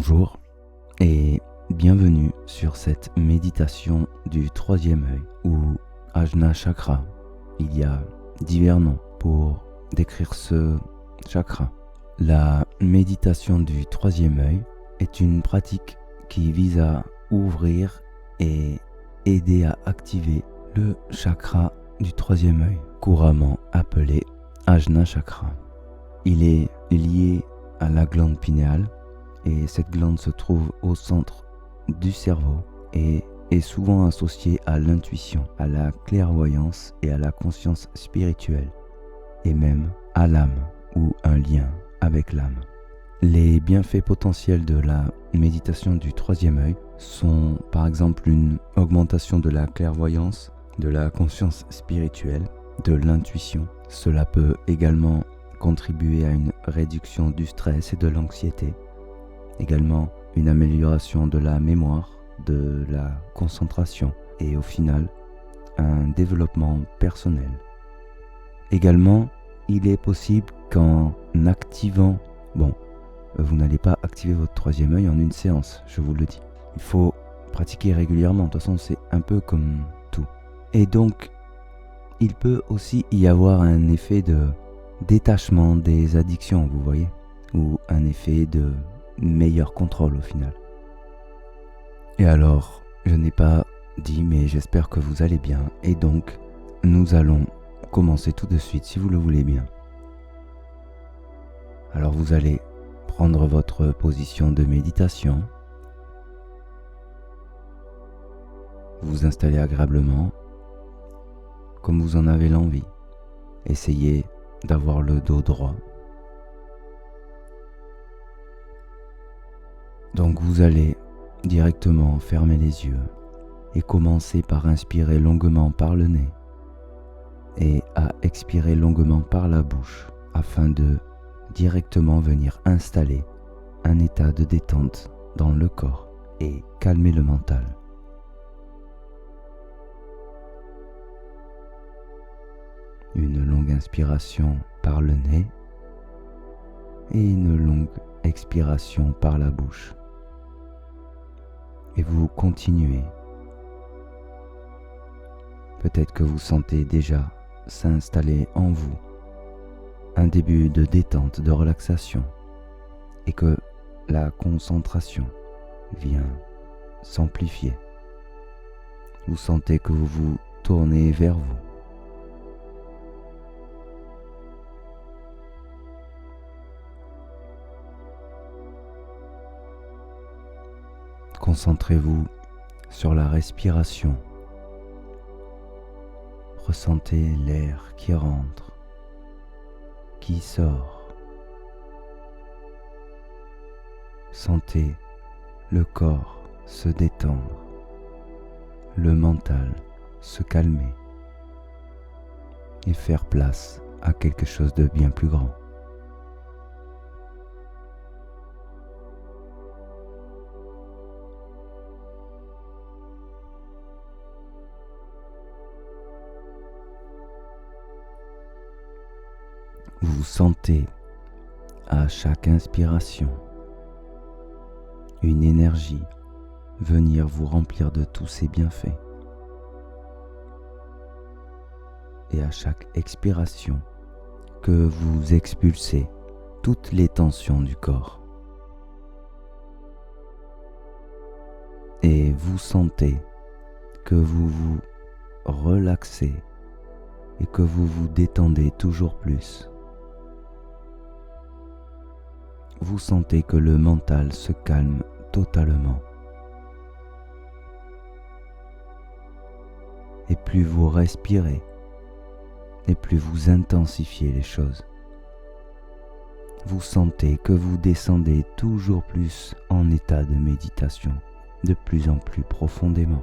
Bonjour et bienvenue sur cette méditation du troisième œil ou Ajna Chakra. Il y a divers noms pour décrire ce chakra. La méditation du troisième œil est une pratique qui vise à ouvrir et aider à activer le chakra du troisième œil, couramment appelé Ajna Chakra. Il est lié à la glande pinéale et cette glande se trouve au centre du cerveau et est souvent associée à l'intuition, à la clairvoyance et à la conscience spirituelle et même à l'âme ou un lien avec l'âme. Les bienfaits potentiels de la méditation du troisième œil sont par exemple une augmentation de la clairvoyance, de la conscience spirituelle, de l'intuition. Cela peut également contribuer à une réduction du stress et de l'anxiété. Également une amélioration de la mémoire, de la concentration et au final un développement personnel. Également, il est possible qu'en activant, vous n'allez pas activer votre troisième œil en une séance, je vous le dis. Il faut pratiquer régulièrement, de toute façon c'est un peu comme tout. Et donc, il peut aussi y avoir un effet de détachement des addictions, vous voyez, ou un effet de meilleur contrôle au final. Et alors, je n'ai pas dit, mais j'espère que vous allez bien. Et donc, nous allons commencer tout de suite, si vous le voulez bien. Alors, vous allez prendre votre position de méditation, vous installer agréablement, comme vous en avez l'envie. Essayez d'avoir le dos droit. Donc vous allez directement fermer les yeux et commencer par inspirer longuement par le nez et à expirer longuement par la bouche afin de directement venir installer un état de détente dans le corps et calmer le mental. Une longue inspiration par le nez et une longue expiration par la bouche. Et vous continuez. Peut-être que vous sentez déjà s'installer en vous un début de détente, de relaxation, et que la concentration vient s'amplifier. Vous sentez que vous vous tournez vers vous. Concentrez-vous sur la respiration. Ressentez l'air qui rentre, qui sort. Sentez le corps se détendre, le mental se calmer et faire place à quelque chose de bien plus grand. Vous sentez à chaque inspiration une énergie venir vous remplir de tous ses bienfaits. Et à chaque expiration que vous expulsez toutes les tensions du corps. Et vous sentez que vous vous relaxez et que vous vous détendez toujours plus. Vous sentez que le mental se calme totalement. Et plus vous respirez, et plus vous intensifiez les choses. Vous sentez que vous descendez toujours plus en état de méditation, de plus en plus profondément.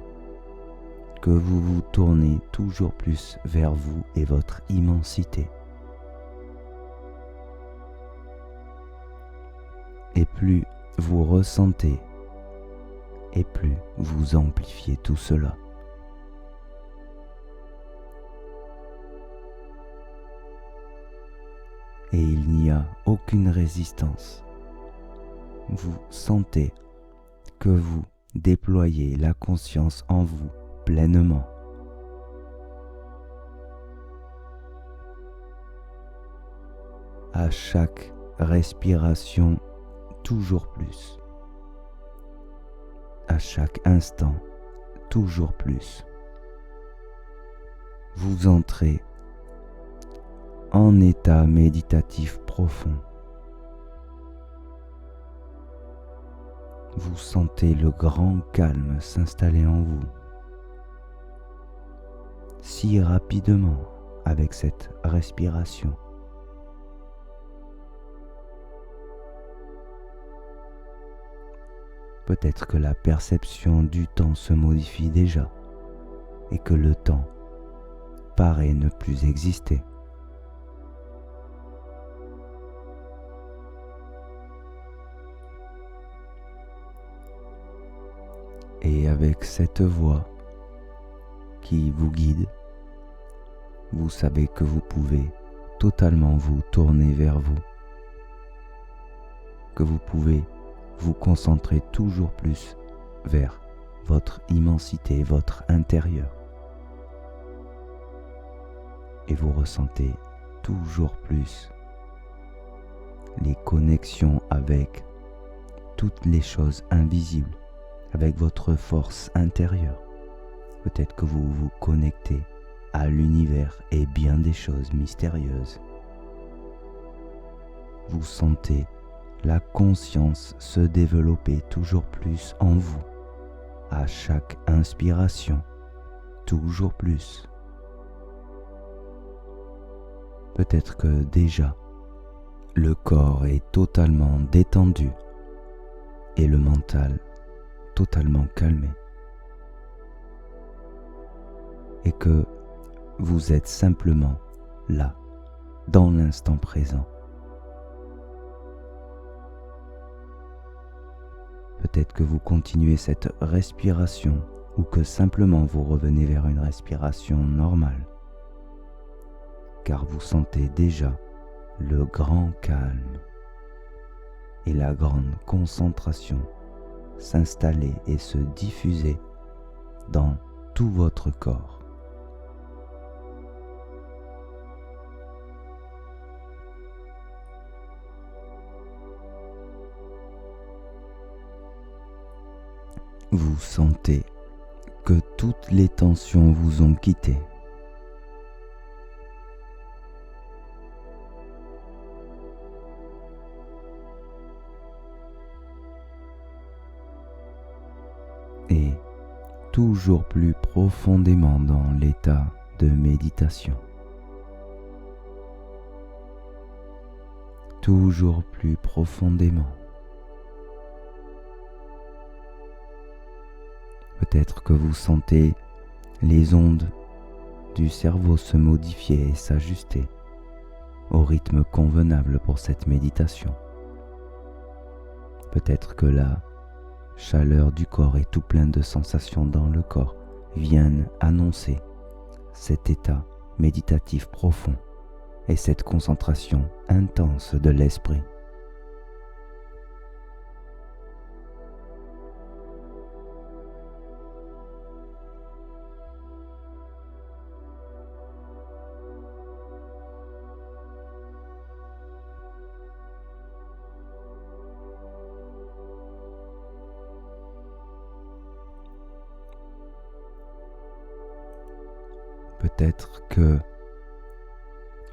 Que vous vous tournez toujours plus vers vous et votre immensité. Et plus vous ressentez, et plus vous amplifiez tout cela. Et il n'y a aucune résistance. vous sentez que vous déployez la conscience en vous pleinement. À chaque respiration, toujours plus. À chaque instant, toujours plus. Vous entrez en état méditatif profond. Vous sentez le grand calme s'installer en vous, si rapidement avec cette respiration. Peut-être que la perception du temps se modifie déjà et que le temps paraît ne plus exister. Et avec cette voix qui vous guide, vous savez que vous pouvez totalement vous tourner vers vous, que vous pouvez vous concentrer toujours plus vers votre immensité, votre intérieur. Et vous ressentez toujours plus les connexions avec toutes les choses invisibles, avec votre force intérieure. Peut-être que vous vous connectez à l'univers et bien des choses mystérieuses. Vous sentez la conscience se développer toujours plus en vous, à chaque inspiration, toujours plus. Peut-être que déjà, le corps est totalement détendu et le mental totalement calmé. Et que vous êtes simplement là, dans l'instant présent. Peut-être que vous continuez cette respiration ou que simplement vous revenez vers une respiration normale, car vous sentez déjà le grand calme et la grande concentration s'installer et se diffuser dans tout votre corps. Vous sentez que toutes les tensions vous ont quitté. Et toujours plus profondément dans l'état de méditation. Toujours plus profondément. Peut-être que vous sentez les ondes du cerveau se modifier et s'ajuster au rythme convenable pour cette méditation. Peut-être que la chaleur du corps et tout plein de sensations dans le corps viennent annoncer cet état méditatif profond et cette concentration intense de l'esprit. Peut-être que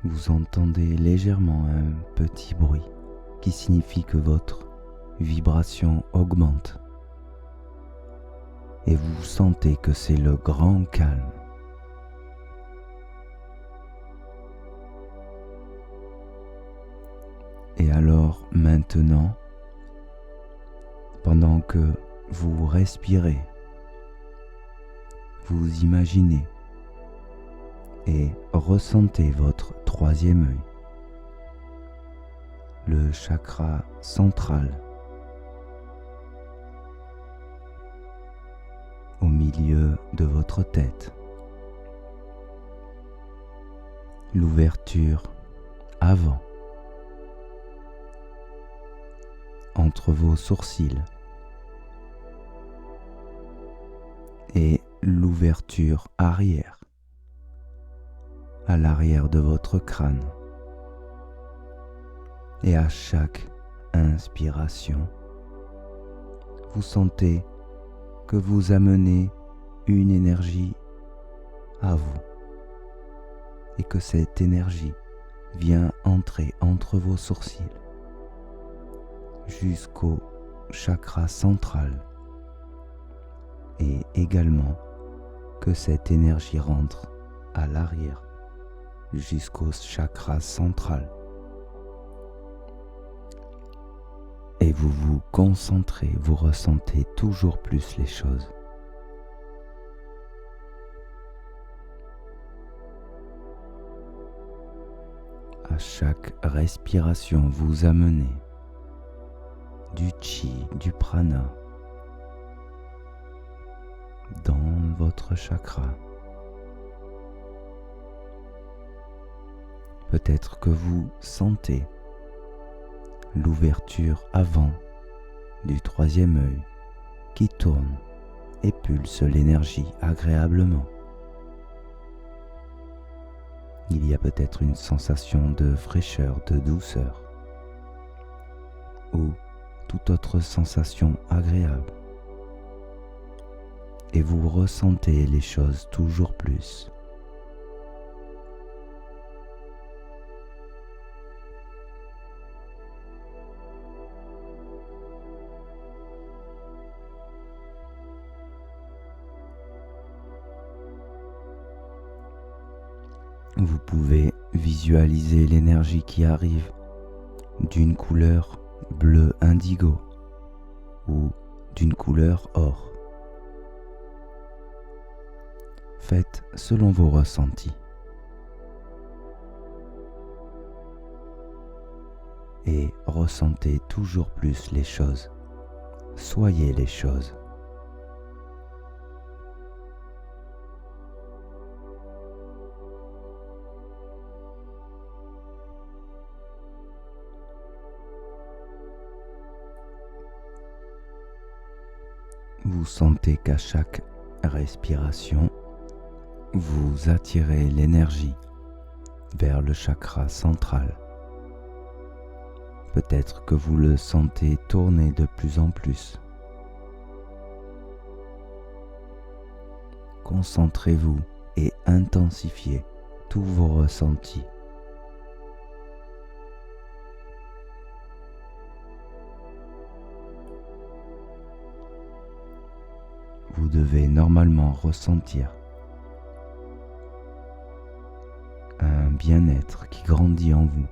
vous entendez légèrement un petit bruit qui signifie que votre vibration augmente et vous sentez que c'est le grand calme. Et alors maintenant, pendant que vous respirez, vous imaginez et ressentez votre troisième œil, le chakra central, au milieu de votre tête, l'ouverture avant, entre vos sourcils et l'ouverture arrière, à l'arrière de votre crâne. Et à chaque inspiration, vous sentez que vous amenez une énergie à vous et que cette énergie vient entrer entre vos sourcils jusqu'au chakra central et également que cette énergie rentre à l'arrière jusqu'au chakra central. Et vous vous concentrez, vous ressentez toujours plus les choses. À chaque respiration, vous amenez du chi, du prana dans votre chakra. Peut-être que vous sentez l'ouverture avant du troisième œil qui tourne et pulse l'énergie agréablement. Il y a peut-être une sensation de fraîcheur, de douceur ou toute autre sensation agréable. Et vous ressentez les choses toujours plus. Vous pouvez visualiser l'énergie qui arrive d'une couleur bleu indigo ou d'une couleur or. Faites selon vos ressentis. Et ressentez toujours plus les choses. Soyez les choses. Vous sentez qu'à chaque respiration, vous attirez l'énergie vers le chakra central. Peut-être que vous le sentez tourner de plus en plus. Concentrez-vous et intensifiez tous vos ressentis. Vous devez normalement ressentir un bien-être qui grandit en vous,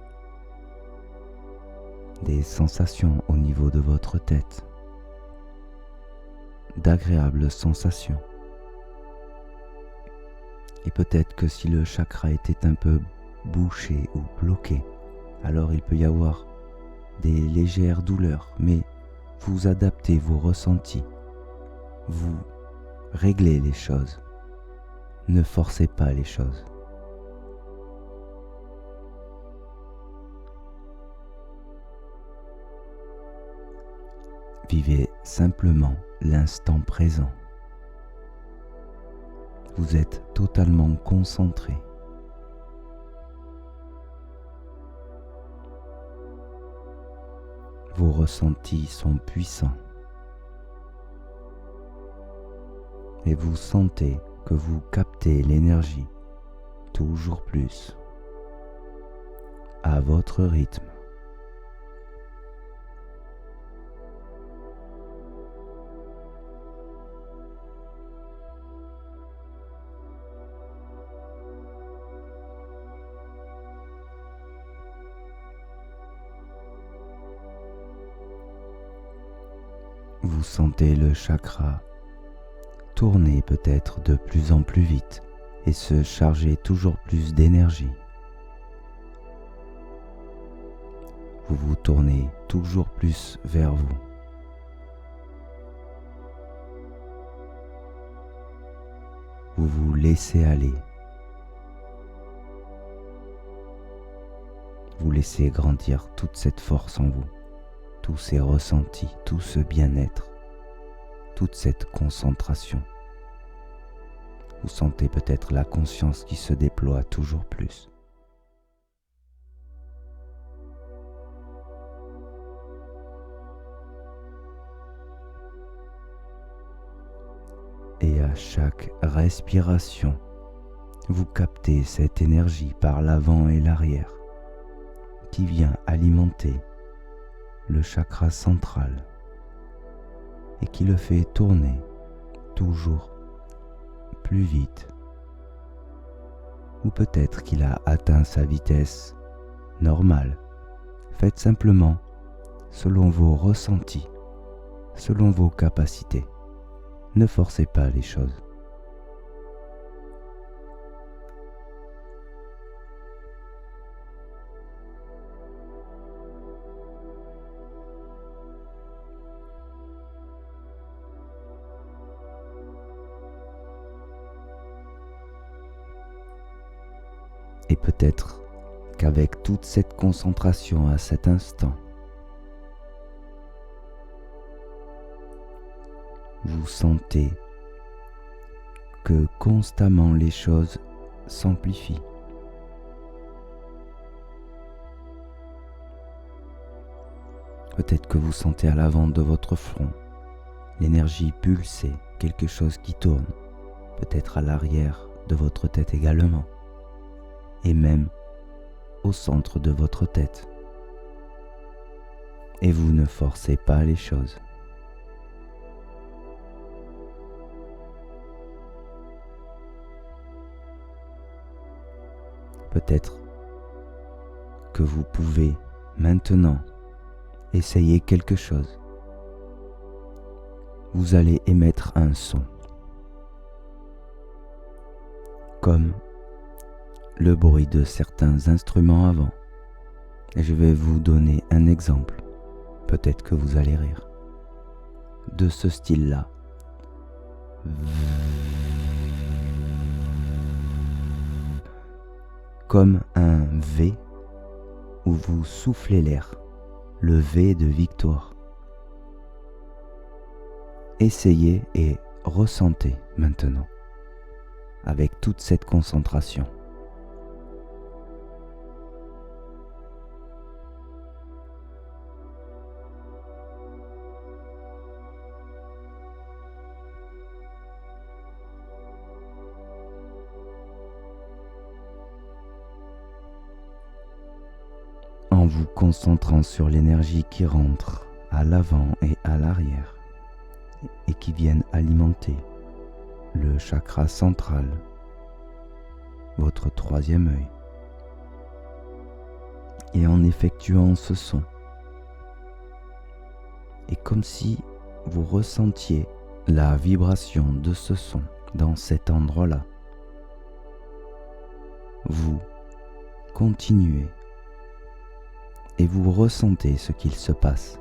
des sensations au niveau de votre tête, d'agréables sensations. Et peut-être que si le chakra était un peu bouché ou bloqué, alors il peut y avoir des légères douleurs, mais vous adaptez vos ressentis, vous réglez les choses, ne forcez pas les choses. Vivez simplement l'instant présent. Vous êtes totalement concentré. Vos ressentis sont puissants. Et vous sentez que vous captez l'énergie toujours plus à votre rythme. Vous sentez le chakra tourner peut-être de plus en plus vite et se charger toujours plus d'énergie. Vous vous tournez toujours plus vers vous. Vous vous laissez aller. Vous laissez grandir toute cette force en vous. tous ces ressentis, tout ce bien-être, toute cette concentration. Vous sentez peut-être la conscience qui se déploie toujours plus. Et à chaque respiration, vous captez cette énergie par l'avant et l'arrière qui vient alimenter le chakra central et qui le fait tourner toujours plus vite. Ou peut-être qu'il a atteint sa vitesse normale. Faites simplement selon vos ressentis, selon vos capacités. Ne forcez pas les choses. Et peut-être qu'avec toute cette concentration à cet instant, vous sentez que constamment les choses s'amplifient. Peut-être que vous sentez à l'avant de votre front l'énergie pulser, quelque chose qui tourne, peut-être à l'arrière de votre tête également, et même au centre de votre tête. Et vous ne forcez pas les choses. Peut-être que vous pouvez maintenant essayer quelque chose. Vous allez émettre un son, comme le bruit de certains instruments avant. Et je vais vous donner un exemple, peut-être que vous allez rire, de ce style-là. Comme un V où vous soufflez l'air, le V de victoire. Essayez et ressentez maintenant, avec toute cette concentration. En vous concentrant sur l'énergie qui rentre à l'avant et à l'arrière et qui viennent alimenter le chakra central, votre troisième œil. Et en effectuant ce son, et comme si vous ressentiez la vibration de ce son dans cet endroit-là, vous continuez et vous ressentez ce qu'il se passe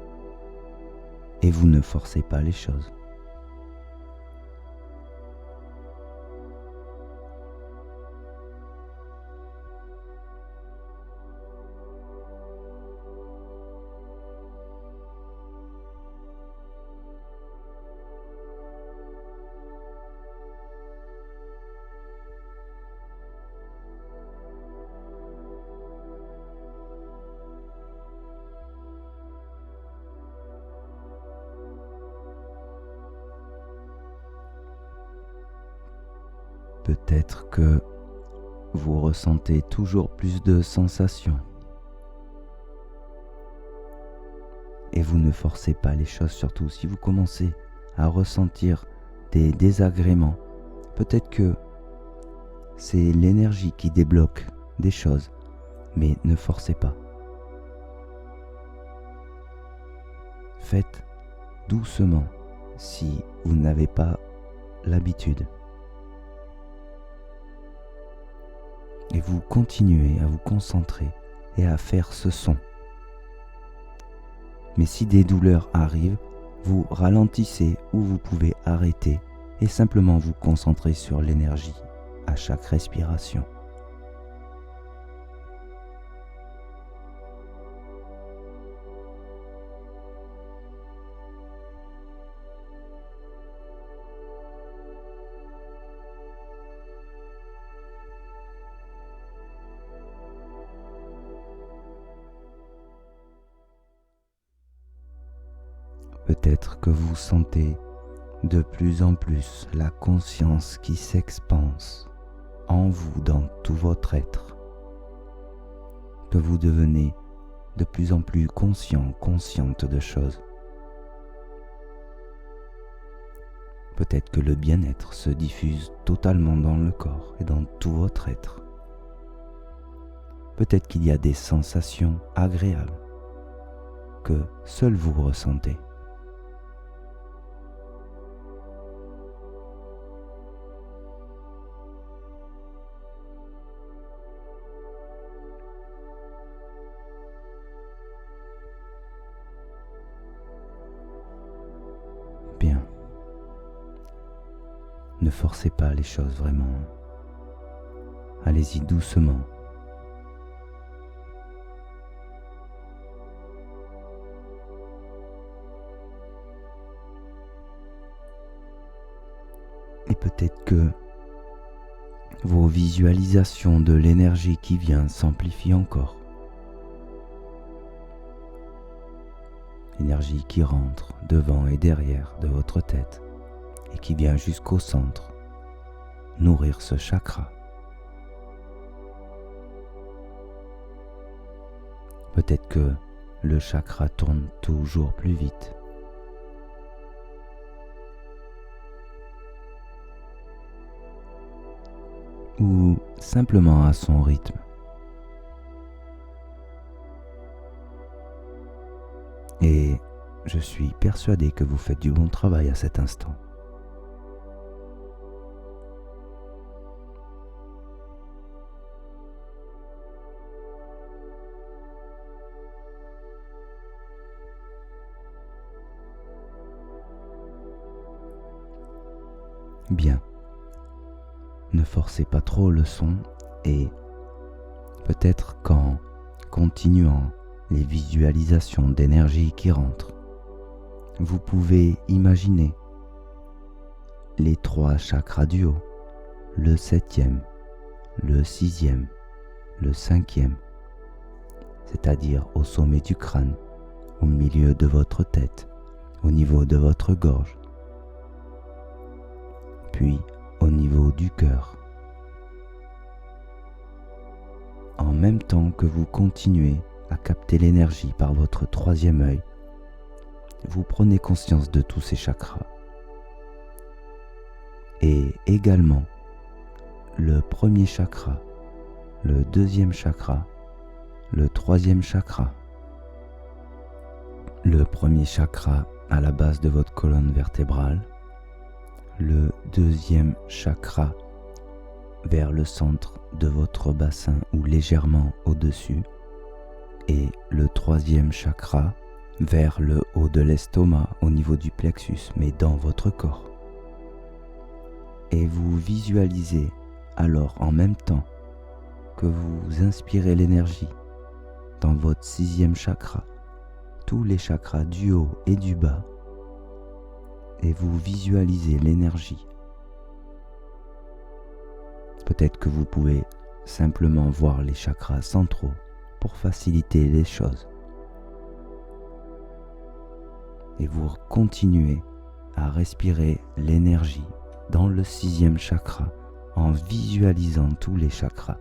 et vous ne forcez pas les choses. Peut-être que vous ressentez toujours plus de sensations et vous ne forcez pas les choses, surtout si vous commencez à ressentir des désagréments. Peut-être que c'est l'énergie qui débloque des choses, mais ne forcez pas. Faites doucement si vous n'avez pas l'habitude. Et vous continuez à vous concentrer et à faire ce son. Mais si des douleurs arrivent, vous ralentissez ou vous pouvez arrêter et simplement vous concentrer sur l'énergie à chaque respiration. Peut-être que vous sentez de plus en plus la conscience qui s'expanse en vous dans tout votre être, que vous devenez de plus en plus conscient, consciente de choses. Peut-être que le bien-être se diffuse totalement dans le corps et dans tout votre être. Peut-être qu'il y a des sensations agréables que seul vous ressentez. Bien. Ne forcez pas les choses vraiment. Allez-y doucement. Et peut-être que vos visualisations de l'énergie qui vient s'amplifient encore. L'énergie qui rentre devant et derrière de votre tête et qui vient jusqu'au centre, nourrir ce chakra. Peut-être que le chakra tourne toujours plus vite. Ou simplement à son rythme. Et je suis persuadé que vous faites du bon travail à cet instant. Bien. Ne forcez pas trop le son et peut-être qu'en continuant les visualisations d'énergie qui rentrent, vous pouvez imaginer les 3 chakras du haut, le 7e, le 6e, le 5e, c'est-à-dire au sommet du crâne, au milieu de votre tête, au niveau de votre gorge, puis au niveau du cœur. En même temps que vous continuez à capter l'énergie par votre 3e œil, vous prenez conscience de tous ces chakras. Et également le 1er chakra, le 2e chakra, le 3e chakra. Le 1er chakra à la base de votre colonne vertébrale, le 2e chakra vers le centre de votre bassin ou légèrement au-dessus, et le 3e chakra vers le haut de l'estomac au niveau du plexus, mais dans votre corps. Et vous visualisez alors en même temps que vous inspirez l'énergie dans votre 6e chakra, tous les chakras du haut et du bas, et vous visualisez l'énergie. Peut-être que vous pouvez simplement voir les chakras centraux pour faciliter les choses. Et vous continuez à respirer l'énergie dans le 6e chakra en visualisant tous les chakras.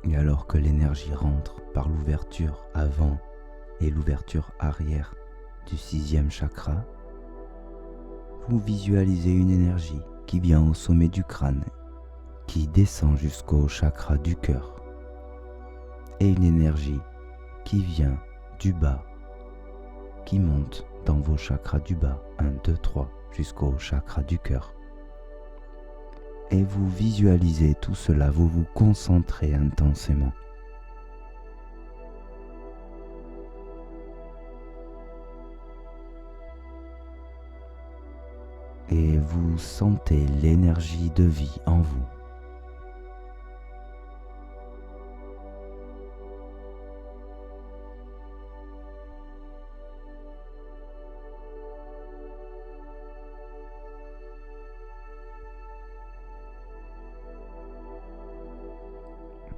Et alors que l'énergie rentre par l'ouverture avant et l'ouverture arrière du 6e chakra, vous visualisez une énergie qui vient au sommet du crâne, qui descend jusqu'au chakra du cœur, et une énergie qui vient du bas, qui monte dans vos chakras du bas, 1, 2, 3, jusqu'au chakra du cœur. Et vous visualisez tout cela, vous vous concentrez intensément. Et vous sentez l'énergie de vie en vous.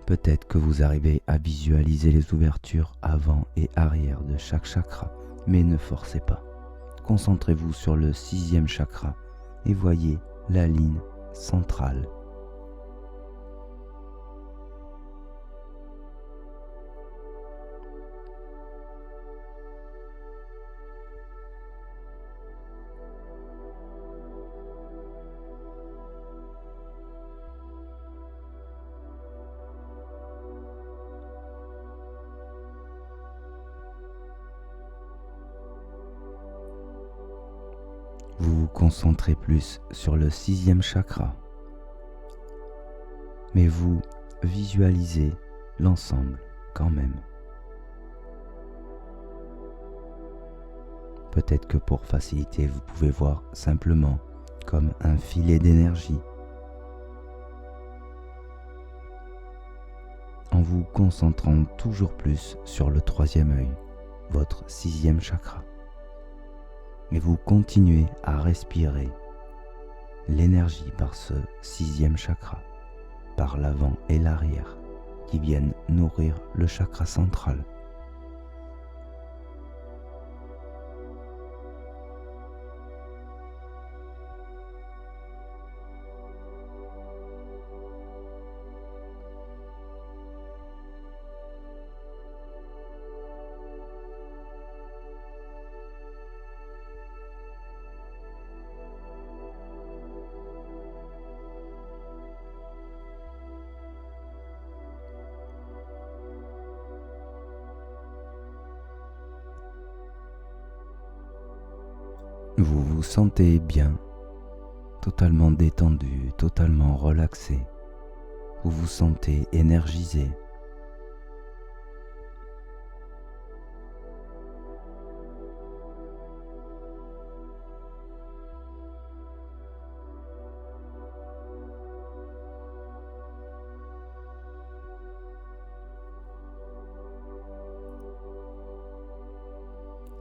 Peut-être que vous arrivez à visualiser les ouvertures avant et arrière de chaque chakra, mais ne forcez pas. Concentrez-vous sur le 6e chakra et voyez la ligne centrale. Vous vous concentrez plus sur le 6e chakra, mais vous visualisez l'ensemble quand même. Peut-être que pour faciliter, vous pouvez voir simplement comme un filet d'énergie. En vous concentrant toujours plus sur le 3e œil, votre 6e chakra. Et vous continuez à respirer l'énergie par ce 6e chakra, par l'avant et l'arrière, qui viennent nourrir le chakra central. Vous vous sentez bien, totalement détendu, totalement relaxé. Vous vous sentez énergisé.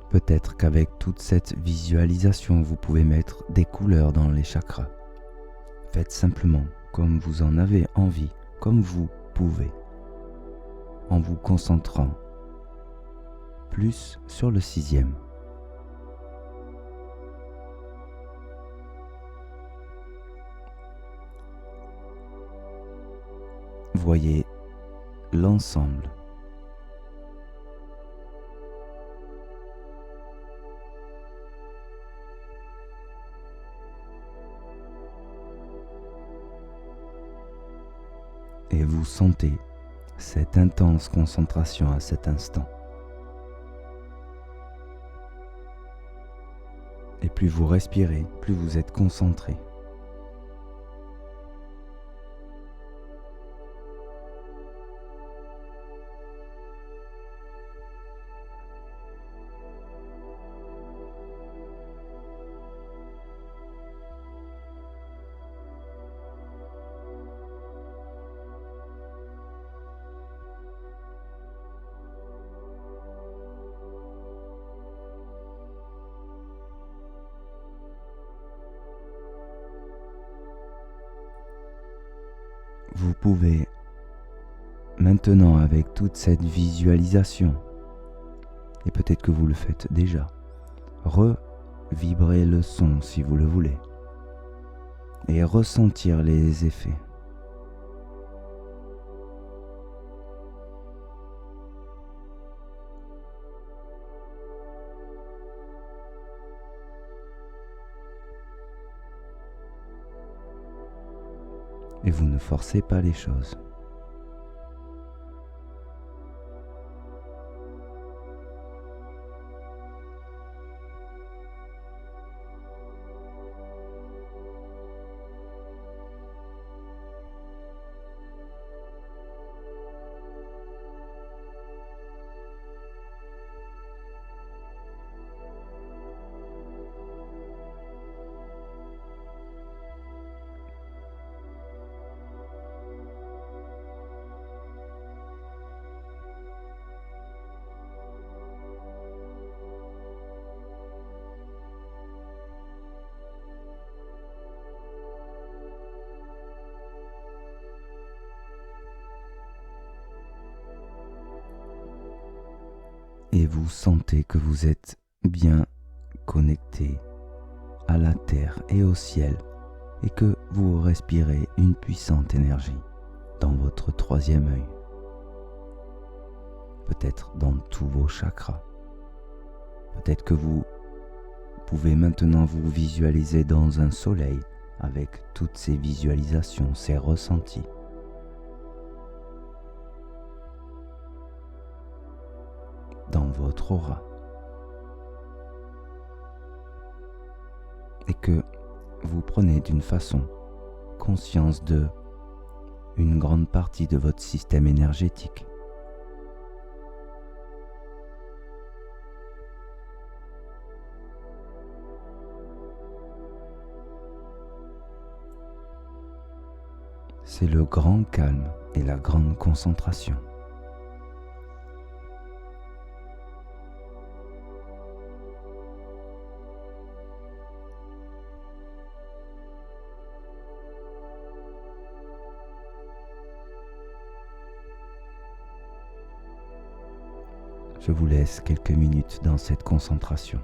Peut-être qu'avec toute cette visualisation, vous pouvez mettre des couleurs dans les chakras. Faites simplement comme vous en avez envie, comme vous pouvez, en vous concentrant plus sur le 6e. Voyez l'ensemble. Et vous sentez cette intense concentration à cet instant. Et plus vous respirez, plus vous êtes concentré. Vous pouvez maintenant, avec toute cette visualisation, et peut-être que vous le faites déjà, revibrer le son si vous le voulez, et ressentir les effets. Et vous ne forcez pas les choses. et vous sentez que vous êtes bien connecté à la terre et au ciel et que vous respirez une puissante énergie dans votre troisième œil, peut-être dans tous vos chakras. Peut-être que vous pouvez maintenant vous visualiser dans un soleil avec toutes ces visualisations, ces ressentis. Dans votre aura. Et que vous prenez d'une façon conscience de une grande partie de votre système énergétique. C'est le grand calme et la grande concentration. Je vous laisse quelques minutes dans cette concentration.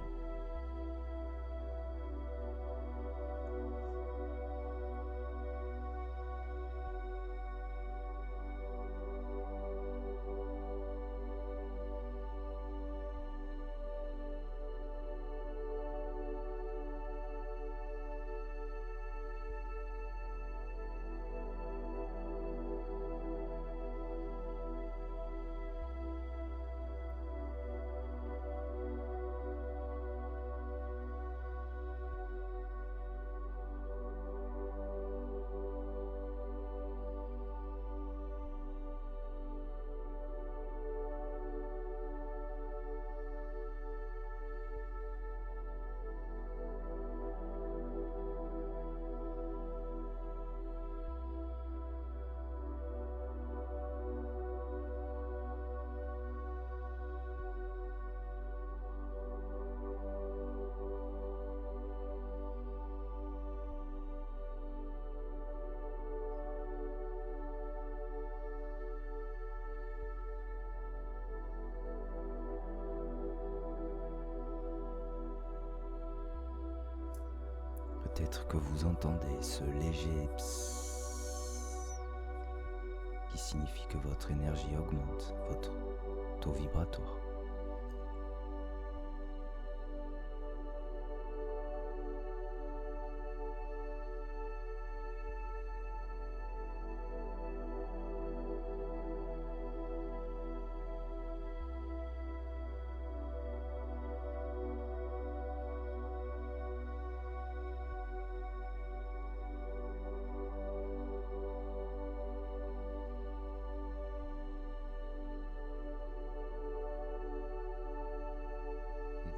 Peut-être que vous entendez ce léger psst qui signifie que votre énergie augmente, votre taux vibratoire.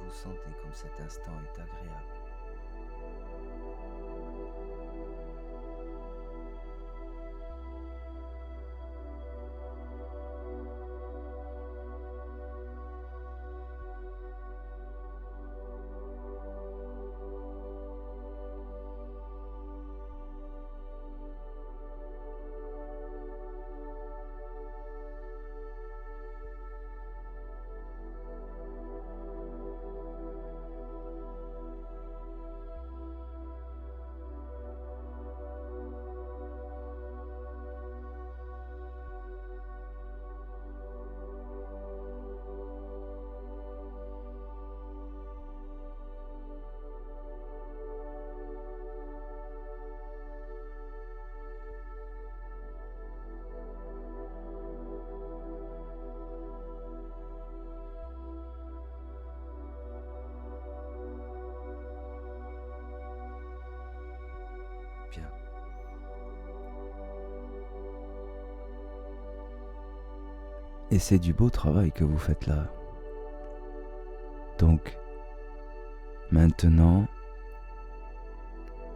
Vous sentez comme cet instant est agréable. Bien. Et c'est du beau travail que vous faites là. Donc, maintenant,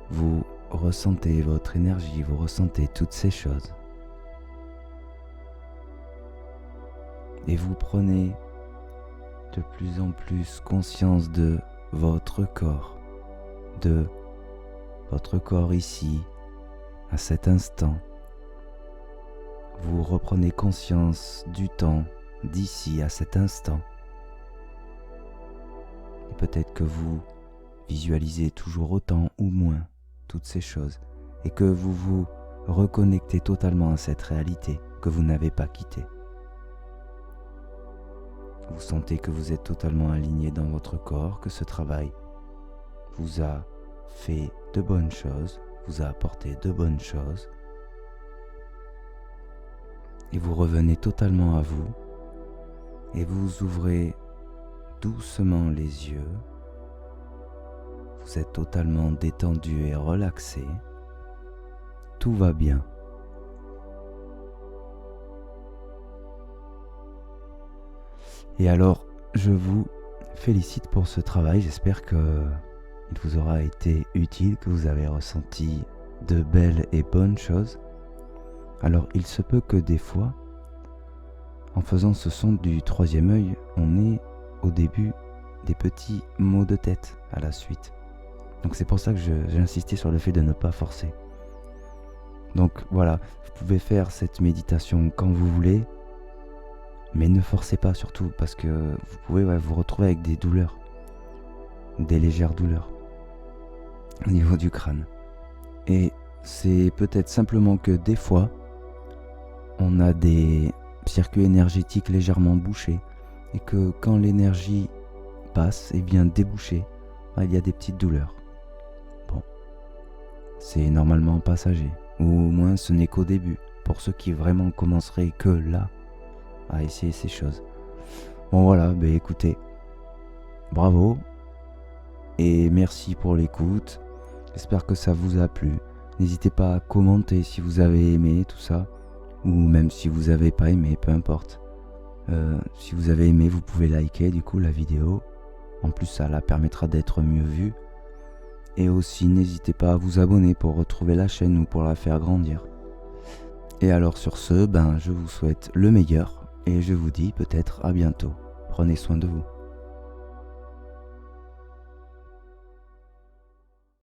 vous ressentez votre énergie, vous ressentez toutes ces choses. Et vous prenez de plus en plus conscience de votre corps ici, à cet instant. Vous reprenez conscience du temps d'ici à cet instant. peut-être que vous visualisez toujours autant ou moins toutes ces choses et que vous vous reconnectez totalement à cette réalité que vous n'avez pas quittée. Vous sentez que vous êtes totalement aligné dans votre corps, que ce travail vous a fait de bonnes choses, vous a apporté de bonnes choses. Et vous revenez totalement à vous et vous ouvrez doucement les yeux. Vous êtes totalement détendu et relaxé. Tout va bien. Et alors, je vous félicite pour ce travail. J'espère qu'il vous aura été utile, que vous avez ressenti de belles et bonnes choses. Alors, il se peut que des fois, en faisant ce son du troisième œil, on ait au début des petits maux de tête à la suite. Donc c'est pour ça que j'ai insisté sur le fait de ne pas forcer. Donc voilà, vous pouvez faire cette méditation quand vous voulez, mais ne forcez pas surtout, parce que vous pouvez vous retrouver avec des douleurs, des légères douleurs au niveau du crâne. Et c'est peut-être simplement que des fois, on a des circuits énergétiques légèrement bouchés, et que quand l'énergie passe et vient déboucher, il y a des petites douleurs. Bon, c'est normalement passager, ou au moins ce n'est qu'au début, pour ceux qui vraiment commenceraient que là à essayer ces choses. Bon voilà, écoutez, bravo, et merci pour l'écoute, j'espère que ça vous a plu. N'hésitez pas à commenter si vous avez aimé tout ça, ou même si vous n'avez pas aimé, peu importe. Si vous avez aimé, vous pouvez liker du coup la vidéo. En plus, ça la permettra d'être mieux vue. Et aussi, n'hésitez pas à vous abonner pour retrouver la chaîne ou pour la faire grandir. Et alors sur ce, je vous souhaite le meilleur et je vous dis peut-être à bientôt. Prenez soin de vous.